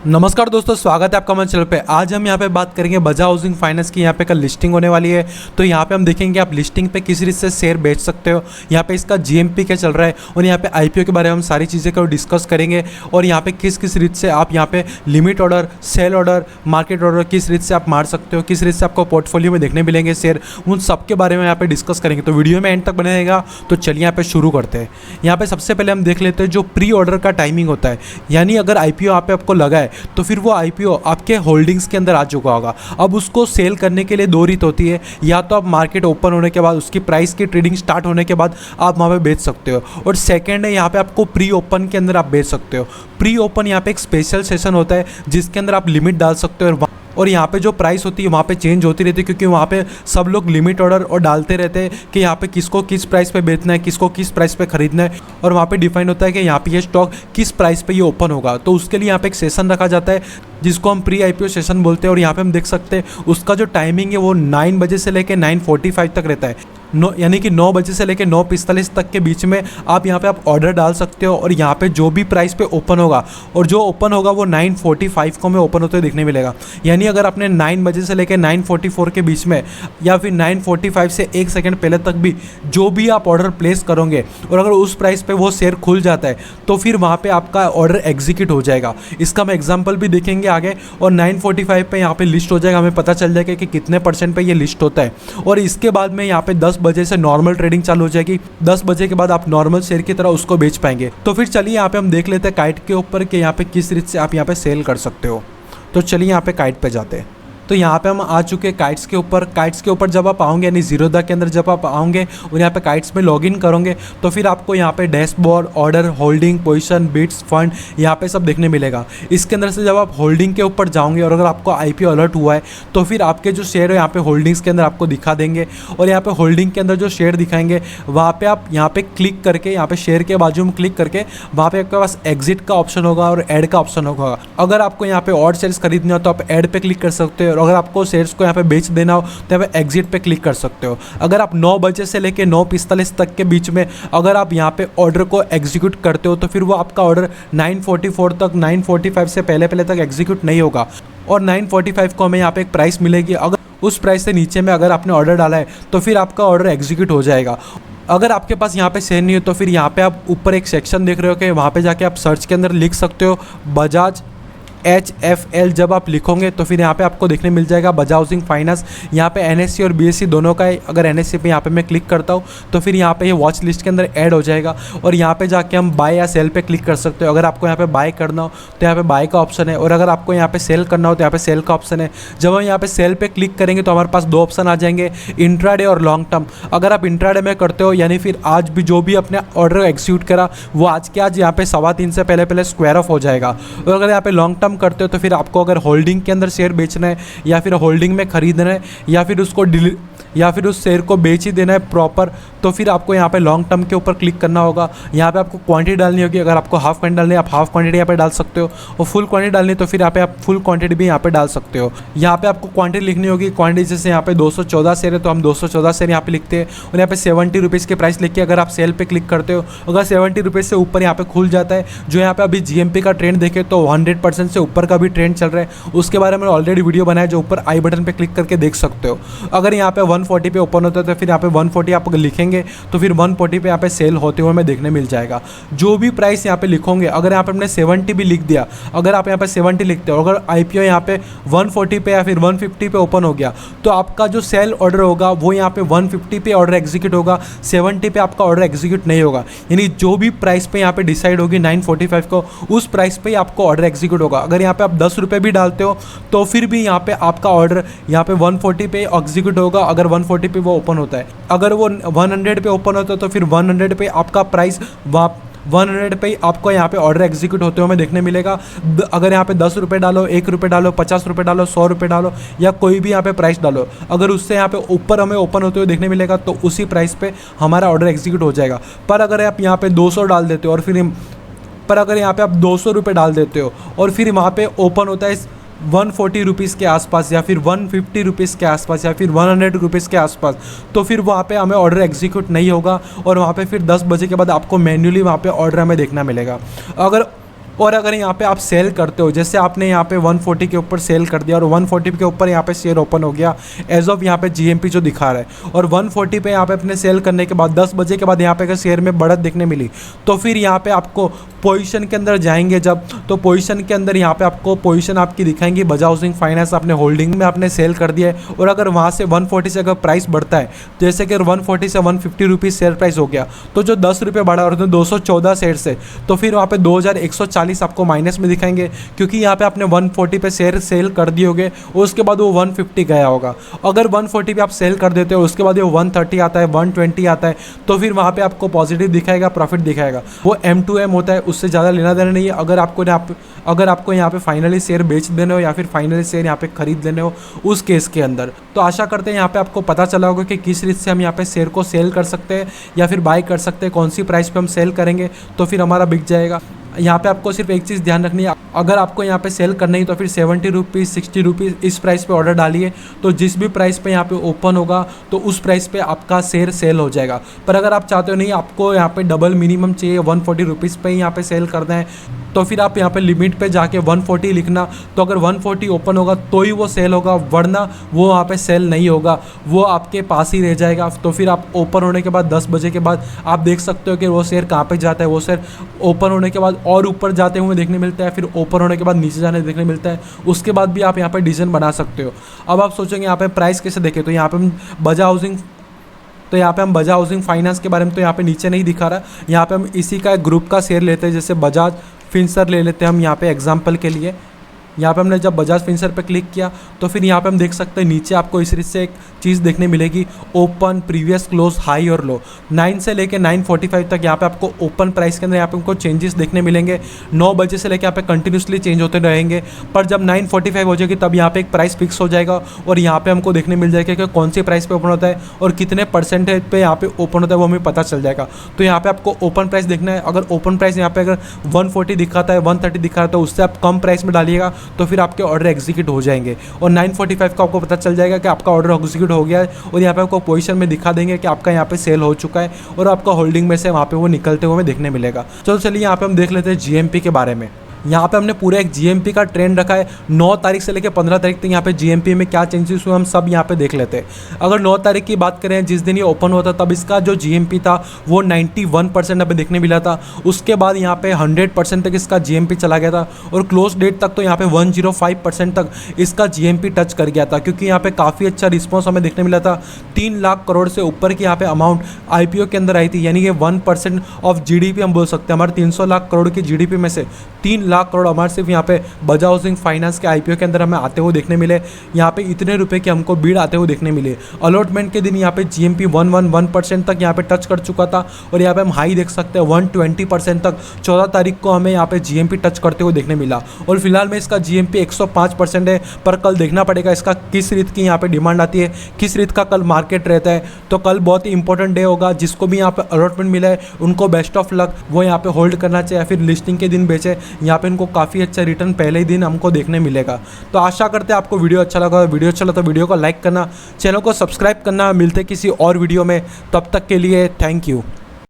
नमस्कार दोस्तों, स्वागत है आपका हमारे चैनल पे। आज हम यहाँ पे बात करेंगे बजाज हाउसिंग फाइनेंस की। यहाँ पे कल लिस्टिंग होने वाली है, तो यहाँ पे हम देखेंगे आप लिस्टिंग पे किस रीत से शेयर बेच सकते हो, यहाँ पे इसका जीएमपी क्या चल रहा है और यहाँ पे आईपीओ के बारे में हम सारी चीज़ें को डिस्कस करेंगे। और यहाँ पे किस किस रीत से आप यहाँ पे limit order, sell order, market order किस रीत से आप मार सकते हो, किस रीत से आपको पोर्टफोलियो में देखने मिलेंगे शेयर, उन सब के बारे में यहाँ पे डिस्कस करेंगे। तो वीडियो में एंड तक बने रहेगा। तो चलिए यहाँ पे शुरू करते हैं। यहाँ पे सबसे पहले हम देख लेते हैं जो प्री ऑर्डर का टाइमिंग होता है, यानी अगर आईपीओ यहाँ पे आपको लगा है तो फिर वो आईपीओ आपके होल्डिंग्स के अंदर आ चुका होगा। अब उसको सेल करने के लिए दो रीत होती है, या तो आप मार्केट ओपन होने के बाद उसकी प्राइस की ट्रेडिंग स्टार्ट होने के बाद आप वहाँ पे बेच सकते हो, और सेकंड है यहाँ पे आपको प्री ओपन के अंदर आप बेच सकते हो। प्री ओपन यहाँ पे एक स्पेशल सेशन होता है जिसके अंदर आप लिमिट डाल सकते हो, और यहाँ पे जो प्राइस होती है वहाँ पे चेंज होती रहती है, क्योंकि वहाँ पे सब लोग लिमिट ऑर्डर और डालते रहते हैं कि यहाँ पे किसको किस प्राइस पे बेचना है, किसको किस प्राइस पे खरीदना है, और वहाँ पे डिफाइन होता है कि यहाँ पे ये स्टॉक किस प्राइस पे ये ओपन होगा। तो उसके लिए यहाँ पे एक सेशन रखा जाता है जिसको हम प्री आईपीओ सेशन बोलते हैं। और यहाँ पे हम देख सकते हैं उसका जो टाइमिंग है वो 9 बजे से लेकर 9:45 तक रहता है। यानी कि 9 बजे से लेकर 9:45 तक के बीच में आप यहाँ पे आप ऑर्डर डाल सकते हो, और यहाँ पे जो भी प्राइस पे ओपन होगा और जो ओपन होगा वो 9:45 को में ओपन होते हुए देखने मिलेगा। यानी अगर आपने 9 बजे से लेकर 9:44 के बीच में या फिर 9:45 से 1 सेकंड पहले तक भी जो भी आप ऑर्डर प्लेस करोगे और अगर उस प्राइस पे वो शेयर खुल जाता है तो फिर वहाँ पे आपका ऑर्डर एग्जीक्यूट हो जाएगा। इसका हम एग्जाम्पल भी देखेंगे आगे। और 9:45 पे यहाँ पे लिस्ट हो जाएगा, हमें पता चल जाएगा कि कितने % पे ये लिस्ट होता है। और इसके बाद में यहाँ पे 10 बजे से नॉर्मल ट्रेडिंग चालू हो जाएगी। 10 बजे के बाद आप नॉर्मल शेयर की तरह उसको बेच पाएंगे। तो फिर चलिए यहाँ पे हम देख लेते हैं काइट के ऊपर कि यहाँ पे किस रीत से आप यहाँ पे सेल कर सकते हो। तो चलिए यहाँ पे काइट पे जाते हैं। तो यहाँ पे हम आ चुके हैं काइट्स के ऊपर। काइट्स के ऊपर जब आप आओगे यानी जीरोधा के अंदर जब आप आओगे और यहाँ पे काइट्स में लॉगिन करोगे तो फिर आपको यहाँ पे dashboard, order, holding, position, bits, fund यहाँ पे सब देखने मिलेगा। इसके अंदर से जब आप होल्डिंग के ऊपर जाओगे और अगर आपको आईपीओ अलर्ट हुआ है तो फिर आपके जो शेयर है यहाँ पे होल्डिंग्स के अंदर आपको दिखा देंगे, और यहाँ पे होल्डिंग के अंदर जो शेयर दिखाएंगे वहाँ पे आप यहाँ पे क्लिक करके, यहाँ पे शेयर के बाजू में क्लिक करके वहाँ पे आपके पास एग्जिट का ऑप्शन होगा और ऐड का ऑप्शन होगा। अगर आपको यहाँ पे और शेयर्स खरीदने हो तो आप ऐड पे क्लिक कर सकते हो, और अगर आपको शेयर्स को यहाँ पे बेच देना हो तो यहाँ पे एग्जिट पे क्लिक कर सकते हो। अगर आप 9 बजे से लेके 9:45 तक के बीच में अगर आप यहाँ पे ऑर्डर को एग्जीक्यूट करते हो तो फिर वो आपका ऑर्डर 9:44 तक, 9:45 से पहले तक एग्जीक्यूट नहीं होगा। और 9:45 को हमें यहाँ पे एक प्राइस मिलेगी। अगर उस प्राइस से नीचे में अगर आपने ऑर्डर डाला है तो फिर आपका ऑर्डर एग्जीक्यूट हो जाएगा। अगर आपके पास यहाँ पे शेयर नहीं है तो फिर यहाँ पे आप ऊपर एक सेक्शन देख रहे हो कि वहाँ पे जाके आप सर्च के अंदर लिख सकते हो बजाज HFL। जब आप लिखोगे तो फिर यहाँ पे आपको देखने मिल जाएगा बजाज हाउसिंग फाइनेंस। यहाँ पे NSE और BSE दोनों का है। अगर NSE पे यहाँ पे मैं क्लिक करता हूँ तो फिर यहाँ पे ये वॉच लिस्ट के अंदर ऐड हो जाएगा, और यहाँ पे जाके हम बाय या सेल पे क्लिक कर सकते हो। अगर आपको यहाँ पे बाय करना हो तो यहाँ पे बाय का ऑप्शन है, और अगर आपको यहाँ पे सेल करना हो तो यहाँ पे सेल का ऑप्शन है। जब हम यहाँ पे सेल पे क्लिक करेंगे तो हमारे पास दो ऑप्शन आ जाएंगे, इंट्राडे और लॉन्ग टर्म। अगर आप इंट्राडे में करते हो यानी फिर आज भी जो भी अपने ऑर्डर एग्जीक्यूट करा वो आज के आज यहाँ पे 3:15 से पहले स्क्वायर ऑफ हो जाएगा। और अगर यहाँ पे लॉन्ग टर्म करते हो तो फिर आपको अगर होल्डिंग के अंदर शेयर बेचना है या फिर होल्डिंग में खरीदना है या फिर उस शेयर को बेच ही देना है प्रॉपर, तो फिर आपको यहाँ पे लॉन्ग टर्म के ऊपर क्लिक करना होगा। यहाँ पे आपको क्वांटिटी डालनी होगी। अगर आपको हाफ क्वांटिटी डालनी है आप हाफ क्वांटिटी यहाँ पे डाल सकते हो, और फुल क्वांटिटी डालनी है तो फिर यहाँ पे आप फुल क्वांटिटी भी यहाँ पे डाल सकते हो। यहाँ पे आपको क्वांटिटी लिखनी होगी। क्वांटिटी जैसे यहाँ पे 214 शेयर है तो हम 214 शेयर यहाँ पे लिखते हैं, और यहाँ पे 70 रुपीज़ के प्राइस लिख के अगर आप सेल पे क्लिक करते हो, अगर 70 रुपीज़ से ऊपर यहाँ पे खुल जाता है, जो यहाँ पे अभी GMP का ट्रेंड देखे तो 100% से ऊपर का भी ट्रेंड चल रहा है। उसके बारे में ऑलरेडी वीडियो बनाया जो ऊपर आई बटन पर क्लिक करके देख सकते हो। अगर यहाँ पे 140 पे ओपन होता है तो फिर यहाँ पे 140 आप लिखेंगे तो फिर 140 पे यहाँ पे सेल होते हुए हमें देखने मिल जाएगा। जो भी प्राइस यहाँ पे लिखोगे, अगर यहाँ पे हमने 70 भी लिख दिया, अगर आप यहाँ पे 70 लिखते हो, अगर आईपीओ यहाँ पे 140 पे या फिर 150 पे ओपन हो गया तो आपका जो सेल ऑर्डर होगा वो यहाँ पे 150 पे ऑर्डर एग्जीक्यूट होगा, 70 पे आपका ऑर्डर एग्जीक्यूट नहीं होगा। यानी जो भी प्राइस पे यहाँ पे डिसाइड होगी 9:45 को, उस प्राइस पे आपको ऑर्डर एग्जीक्यूट होगा। अगर यहाँ पे आप 10 रुपये भी डालते हो तो फिर भी यहाँ पे आपका ऑर्डर यहाँ पे 140 पे एग्जीक्यूट होगा, अगर 140 पे वो ओपन होता है। अगर वो 100 पे ओपन होता है तो फिर 100 पे आपका प्राइस 100 पे आपको यहाँ पे ऑर्डर एग्जीक्यूट होते हुए हमें देखने मिलेगा। अगर यहाँ पे 10 रुपये डालो, 1 रुपये डालो, 50 रुपये डालो, 100 रुपये डालो, या कोई भी यहाँ पे प्राइस डालो, अगर उससे यहाँ पे ऊपर हमें ओपन होते हुए देखने मिलेगा तो उसी प्राइस पे हमारा ऑर्डर एग्जीक्यूट हो जाएगा। पर अगर आप यहाँ पे 200 डाल देते हो और फिर अगर यहाँ पे आप 200 रुपये डाल देते हो और फिर वहाँ पे ओपन होता है 140 रुपीज़ के आसपास या फिर 150 रुपीज़ के आसपास या फिर 100 रुपीज़ के आसपास, तो फिर वहाँ पे हमें ऑर्डर एग्जीक्यूट नहीं होगा और वहाँ पे फिर 10 बजे के बाद आपको मैन्युअली वहाँ पे ऑर्डर हमें देखना मिलेगा। अगर और अगर यहाँ पे आप सेल करते हो, जैसे आपने यहाँ पे 140 के ऊपर सेल कर दिया और 140 के ऊपर यहाँ पे शेयर ओपन हो गया एज ऑफ यहाँ पे जीएमपी जो दिखा रहा है, और 140 पे यहाँ पे अपने सेल करने के बाद 10 बजे के बाद यहाँ पे अगर शेयर में बढ़त देखने मिली तो फिर यहाँ पे आपको पोजीशन के अंदर जाएंगे जब, तो पोजीशन के अंदर यहाँ पे आपको पोजीशन आपकी दिखाएंगी बजाज हाउसिंग फाइनेंस आपने होल्डिंग में आपने सेल कर दिया है। और अगर वहाँ से 140 से अगर प्राइस बढ़ता है, जैसे कि 140 से 150 रुपीज़ शेयर प्राइस हो गया, तो जो 10 रुपये बढ़ा और 214 शेयर से, तो फिर वहाँ पे 2140 आपको माइनस में दिखाएंगे, क्योंकि यहाँ पे आपने 140 पे शेयर सेल कर दिए होगे और उसके बाद वो 150 गया होगा। अगर 140 पे आप सेल कर देते हो उसके बाद वो 130 आता है, 120 आता है, तो फिर वहाँ पे आपको पॉजिटिव दिखाएगा, प्रॉफिट दिखाएगा। वो M2M होता है, उससे ज़्यादा लेना देना नहीं है। अगर आपको यहाँ पे फाइनली शेयर बेच देने हो या फिर फाइनली शेयर यहाँ पे खरीद लेने हो उस केस के अंदर। तो आशा करते हैं यहाँ पे आपको पता चला होगा कि किस रीत से हम यहाँ पे शेयर को सेल कर सकते हैं या फिर बाय कर सकते हैं, कौन सी प्राइस पे हम सेल करेंगे तो फिर हमारा बिक जाएगा। यहाँ पे आपको सिर्फ एक चीज़ ध्यान रखनी है, अगर आपको यहाँ पे सेल करना ही तो फिर 70 रुपीज़ 60 रुपीज़ इस प्राइस पे ऑर्डर डालिए, तो जिस भी प्राइस पे यहाँ पे ओपन होगा तो उस प्राइस पे आपका शेयर सेल हो जाएगा। पर अगर आप चाहते हो नहीं, आपको यहाँ पे डबल मिनिमम चाहिए, 140 रुपीज़ पे ही यहाँ पे सेल करना है, तो फिर आप यहाँ पे लिमिट पे जाके 140 लिखना। तो अगर 140 ओपन होगा तो ही वो सेल होगा, वरना वो वहाँ पे सेल नहीं होगा, वो आपके पास ही रह जाएगा। तो फिर आप ओपन होने के बाद 10 बजे के बाद आप देख सकते हो कि वो शेयर कहाँ पे जाता है। वो शेयर ओपन होने के बाद और ऊपर जाते हुए देखने मिलता है, फिर ओपन होने के बाद नीचे जाने देखने मिलता है। उसके बाद भी आप यहाँ पे डिसीजन बना सकते हो। अब आप सोचेंगे यहाँ पे प्राइस कैसे देखें, तो यहाँ पे हम बजाज हाउसिंग फाइनेंस के बारे में तो यहाँ पे नीचे नहीं दिखा रहा। यहाँ पे हम इसी का एक ग्रुप का शेयर लेते हैं, जैसे बजाज फिनसर ले लेते हैं हम यहाँ पे एग्जांपल के लिए। यहाँ पे हमने जब बजाज फिनसर पे क्लिक किया तो फिर यहाँ पे हम देख सकते हैं नीचे आपको इस रीत से एक चीज़ देखने मिलेगी, ओपन प्रीवियस क्लोज हाई और लो। 9 से लेके 9:45 तक यहाँ पे आपको ओपन प्राइस के अंदर यहाँ पे हमको चेंजेस देखने मिलेंगे। 9 बजे से लेके यहाँ पे कंटिन्यूसली चेंज होते रहेंगे, पर जब 9:45 हो जाएगी तब यहाँ पे एक प्राइस फिक्स हो जाएगा और यहाँ पे हमको देखने मिल जाएगा कि कौन सी प्राइस पे ओपन होता है और कितने परसेंटेज पे यहाँ पे ओपन होता है, वो हमें पता चल जाएगा। तो यहाँ पे आपको ओपन प्राइस देखना है। अगर ओपन प्राइस यहाँ पे अगर 140 दिखाता है, 130 दिखा रहा है, तो उससे आप कम प्राइस में डालिएगा तो फिर आपके ऑर्डर एग्जीक्यूट हो जाएंगे। और 9:45 का आपको पता चल जाएगा कि आपका ऑर्डर एग्जीक्यूट हो गया है और यहाँ पे आपको पोजीशन में दिखा देंगे कि आपका यहाँ पे सेल हो चुका है और आपका होल्डिंग में से वहाँ पे वो निकलते हुए हमें देखने मिलेगा। चलो चलिए यहाँ पे हम देख लेते हैं जीएमपी के बारे में। यहाँ पे हमने पूरा एक जीएमपी का ट्रेंड रखा है, 9 तारीख से लेकर 15 तारीख तक यहाँ पे जीएमपी में क्या चेंजेस हुए हम सब यहाँ पे देख लेते हैं। अगर 9 तारीख की बात करें, जिस दिन ये ओपन हुआ था, तब इसका जो जीएमपी था वो 91% पे देखने मिला था। उसके बाद यहाँ पे 100% तक इसका जीएमपी चला गया था और क्लोज डेट तक तो यहाँ पे 105% तक इसका जीएमपी टच कर गया था, क्योंकि यहाँ पे काफ़ी अच्छा रिस्पॉन्स हमें देखने मिला था। 3 लाख करोड़ से ऊपर की यहाँ पे अमाउंट आईपीओ के अंदर आई थी, यानी कि 1% ऑफ जीडीपी हम बोल सकते हैं। हमारे 300 लाख करोड़ की जीडीपी में से 3 लाख करोड़ हमारे सिर्फ यहाँ पे बजाज हाउसिंग फाइनेंस के आईपीओ के अंदर हमें आते हुए देखने मिले। यहाँ पे इतने रुपए के हमको बीड आते हुए देखने मिले। अलॉटमेंट के दिन यहाँ पे जीएमपी 111% तक यहाँ पे टच कर चुका था और यहाँ पे हम हाई देख सकते हैं 120% तक 14 तारीख को हमें यहाँ पे जीएमपी टच करते हुए देखने मिला। और फिलहाल में इसका जीएमपी 105% है, पर कल देखना पड़ेगा इसका किस रीत की यहाँ पे डिमांड आती है, किस रीत का कल मार्केट रहता है। तो कल बहुत ही इंपॉर्टेंट डे होगा। जिसको भी यहाँ पे अलॉटमेंट मिला है उनको बेस्ट ऑफ लक, वो यहाँ पे होल्ड करना चाहिए या फिर लिस्टिंग के दिन बेचे। यहाँ पे इनको काफ़ी अच्छा रिटर्न पहले ही दिन हमको देखने मिलेगा। तो आशा करते हैं आपको वीडियो अच्छा लगा। वीडियो अच्छा लगा तो वीडियो को लाइक करना, चैनल को सब्सक्राइब करना। मिलते किसी और वीडियो में, तब तक के लिए थैंक यू।